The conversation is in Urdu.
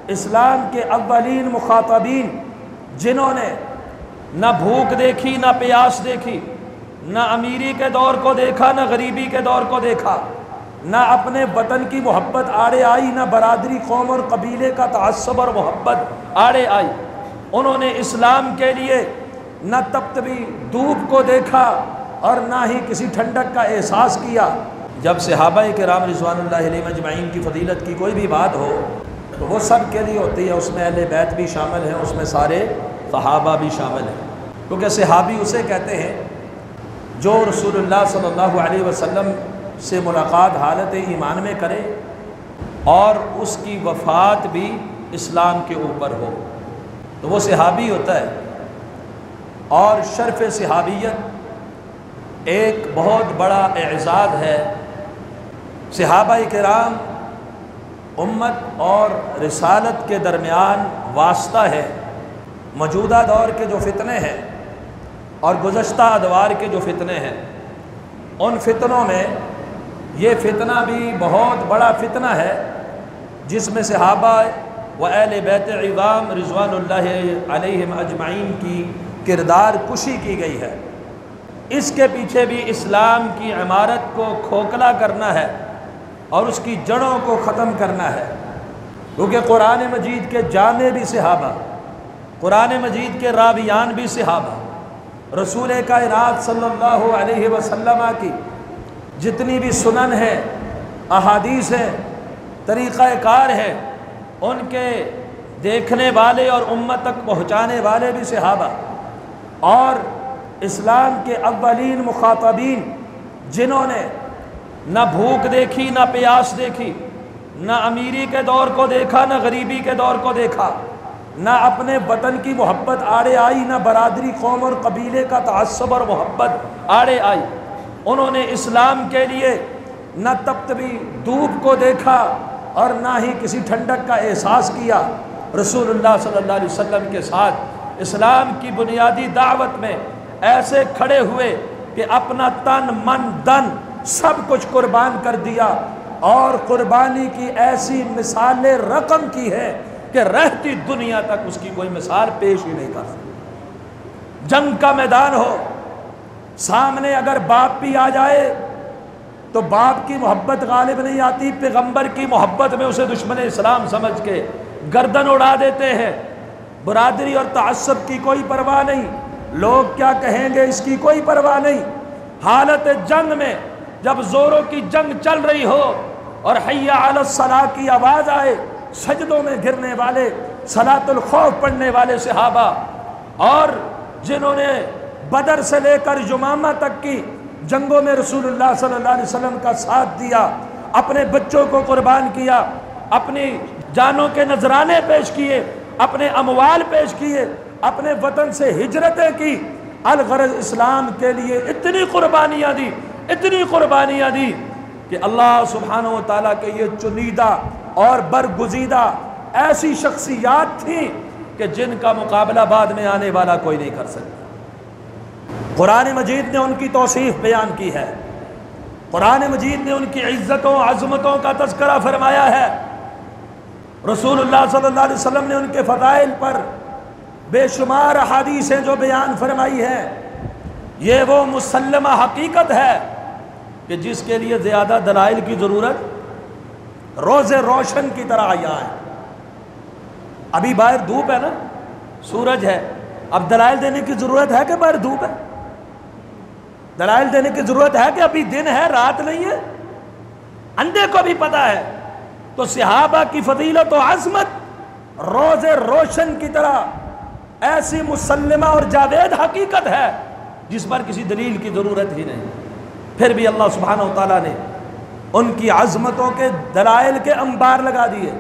اسلام کے اولین مخاطبین جنہوں نے نہ بھوک دیکھی، نہ پیاس دیکھی، نہ امیری کے دور کو دیکھا، نہ غریبی کے دور کو دیکھا، نہ اپنے وطن کی محبت آڑے آئی، نہ برادری، قوم اور قبیلے کا تعصب اور محبت آڑے آئی، انہوں نے اسلام کے لیے نہ تپتی دھوپ کو دیکھا اور نہ ہی کسی ٹھنڈک کا احساس کیا۔ جب صحابہ کرام رضوان اللہ علیہم اجمعین کی فضیلت کی کوئی بھی بات ہو تو وہ سب کے لیے ہوتی ہے، اس میں اہل بیت بھی شامل ہیں، اس میں سارے صحابہ بھی شامل ہیں، کیونکہ صحابی اسے کہتے ہیں جو رسول اللہ صلی اللہ علیہ وسلم سے ملاقات حالت ایمان میں کرے اور اس کی وفات بھی اسلام کے اوپر ہو تو وہ صحابی ہوتا ہے۔ اور شرف صحابیت ایک بہت بڑا اعزاز ہے۔ صحابہ کرام امت اور رسالت کے درمیان واسطہ ہے۔ موجودہ دور کے جو فتنے ہیں اور گزشتہ ادوار کے جو فتنے ہیں، ان فتنوں میں یہ فتنہ بھی بہت بڑا فتنہ ہے جس میں صحابہ و اہل بیت عظام رضوان اللہ علیہم اجمعین کی کردار کشی کی گئی ہے۔ اس کے پیچھے بھی اسلام کی عمارت کو کھوکھلا کرنا ہے اور اس کی جڑوں کو ختم کرنا ہے، کیونکہ قرآن مجید کے جامع بھی صحابہ، قرآن مجید کے راویان بھی صحابہ، رسول کائنات صلی اللہ علیہ وسلم کی جتنی بھی سنن ہیں، احادیث ہیں، طریقہ کار ہے، ان کے دیکھنے والے اور امت تک پہنچانے والے بھی صحابہ۔ اور اسلام کے اولین مخاطبین جنہوں نے نہ بھوک دیکھی، نہ پیاس دیکھی، نہ امیری کے دور کو دیکھا، نہ غریبی کے دور کو دیکھا، نہ اپنے وطن کی محبت آڑے آئی، نہ برادری، قوم اور قبیلے کا تعصب اور محبت آڑے آئی، انہوں نے اسلام کے لیے نہ تپتی دھوپ کو دیکھا اور نہ ہی کسی ٹھنڈک کا احساس کیا۔ رسول اللہ صلی اللہ علیہ وسلم کے ساتھ اسلام کی بنیادی دعوت میں ایسے کھڑے ہوئے کہ اپنا تن، من، دن سب کچھ قربان کر دیا، اور قربانی کی ایسی مثالیں رقم کی ہے کہ رہتی دنیا تک اس کی کوئی مثال پیش ہی نہیں کر سکتی۔ جنگ کا میدان ہو، سامنے اگر باپ بھی آ جائے تو باپ کی محبت غالب نہیں آتی، پیغمبر کی محبت میں اسے دشمن اسلام سمجھ کے گردن اڑا دیتے ہیں۔ برادری اور تعصب کی کوئی پرواہ نہیں، لوگ کیا کہیں گے اس کی کوئی پرواہ نہیں۔ حالت جنگ میں جب زوروں کی جنگ چل رہی ہو اور حی علی الصلاۃ کی آواز آئے، سجدوں میں گرنے والے، صلاۃ الخوف پڑھنے والے صحابہ، اور جنہوں نے بدر سے لے کر یمامہ تک کی جنگوں میں رسول اللہ صلی اللہ علیہ وسلم کا ساتھ دیا، اپنے بچوں کو قربان کیا، اپنی جانوں کے نذرانے پیش کیے، اپنے اموال پیش کیے، اپنے وطن سے ہجرتیں کی، الغرض اسلام کے لیے اتنی قربانیاں دی، اتنی قربانیاں دی کہ اللہ سبحانہ و تعالیٰ کے یہ چنیدہ اور برگزیدہ ایسی شخصیات تھیں کہ جن کا مقابلہ بعد میں آنے والا کوئی نہیں کر سکتا۔ قرآن مجید نے ان کی توصیف بیان کی ہے، قرآن مجید نے ان کی عزتوں عظمتوں کا تذکرہ فرمایا ہے، رسول اللہ صلی اللہ علیہ وسلم نے ان کے فضائل پر بے شمار احادیثیں جو بیان فرمائی ہے۔ یہ وہ مسلمہ حقیقت ہے کہ جس کے لیے زیادہ دلائل کی ضرورت روز روشن کی طرح آیا ہے۔ ابھی باہر دھوپ ہے نا، سورج ہے، اب دلائل دینے کی ضرورت ہے کہ باہر دھوپ ہے؟ دلائل دینے کی ضرورت ہے کہ ابھی دن ہے رات نہیں ہے؟ اندھے کو بھی پتہ ہے۔ تو صحابہ کی فضیلت و عظمت روز روشن کی طرح ایسی مسلمہ اور جاوید حقیقت ہے جس پر کسی دلیل کی ضرورت ہی نہیں۔ پھر بھی اللہ سبحانہ و تعالیٰ نے ان کی عظمتوں کے دلائل کے انبار لگا دیے۔